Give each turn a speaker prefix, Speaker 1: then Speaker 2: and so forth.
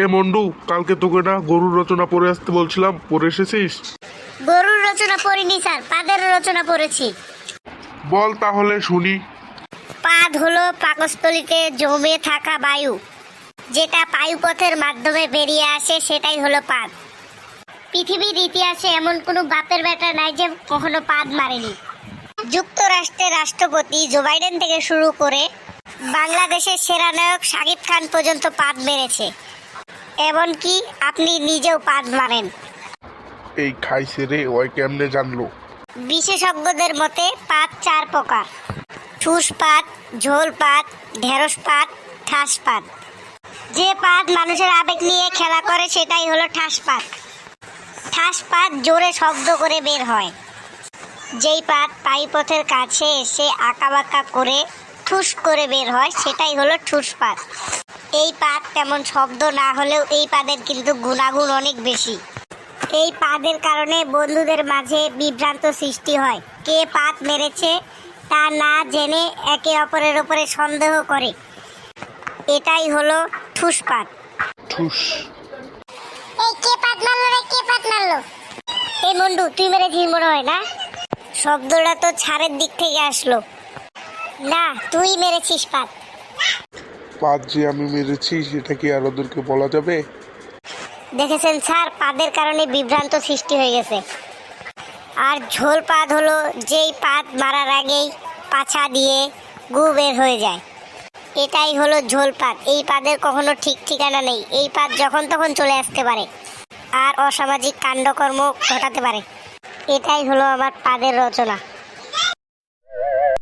Speaker 1: এ মন্ডু, কালকে তোকে না গরুর রচনা পড়ে আসতে বলছিলাম, পড়ে এসেছিস?
Speaker 2: গরুর রচনা পড়িনি স্যার, পাদের রচনা পড়েছি।
Speaker 1: বল তাহলে শুনি।
Speaker 2: পাদ হলো পাকস্থলীতে জমে থাকা বায়ু, যেটা বায়ুপথের মাধ্যমে বেরিয়ে আসে, সেটাই হলো পাদ। পৃথিবীর ইতিহাসে এমন কোনো বাপের বেটা নাই যে কখনো পাদ মারেনি। যুক্তরাষ্ট্রের রাষ্ট্রপতি জো বাইডেন থেকে শুরু করে বাংলাদেশের সেরা নায়ক শাকিব খান পর্যন্ত পাদ মেরেছে। এমনকি আপনি নিজেও পাদ মারেন।
Speaker 1: এই খাইছে রে, ওই কেমনে জানলো?
Speaker 2: বিশেষজ্ঞদের মতে পাদ 4 প্রকার: ঠুস পাদ, ঝোল পাদ, ঢেঁড়স পাদ, ঠাস পাদ। যে পাদ মানুষের আবেগ নিয়ে খেলা করে সেটাই হলো ঠাস পাদ। ঠাস পাদ জোরে শব্দ করে বের হয়। যেই পাদ পায়ুপথের কাছে এসে আঁকাবাঁকা করে ঠুস করে বের হয় সেটাই হলো ঠুস পাদ। এই পাদ তেমন শব্দ না হলেও এই পাদের কিন্তু গুণাগুণ অনেক বেশি। এই পাদের কারণে বন্ধুদের মাঝে বিভ্রান্ত সৃষ্টি হয়। কে পাদ মেরেছে তা না জেনে একে অপরের উপরে সন্দেহ করে। এটাই হলো ঠুস পাদ।
Speaker 1: ঠুস।
Speaker 2: এই কে পাদ মারলো রে, কে পাদ মারলো? এই মন্ডু, তুই মেরেছিস মনে হয় না? শব্দটা তো ছাড়ের দিক থেকে আসলো। না, তুই মেরেছিস পাদ।
Speaker 1: পাদ যে আমি মেরেছি সেটা কি আর ওদেরকে বলা যাবে?
Speaker 2: দেখেছেন স্যার, পাদের কারণে বিভ্রান্ত সৃষ্টি হয়ে গেছে। আর ঝোল পাদ হলো যেই পাদ মারার আগেই পাছা দিয়ে গু বের হয়ে যায়, এটাই হলো ঝোল পাদ। এই পাদের কখনো ঠিক ঠিকানা নেই। এই পাদ যখন তখন চলে আসতে পারে আর অসামাজিক কাণ্ডকর্ম ঘটাতে পারে। এটাই হলো আমার পাদের রচনা।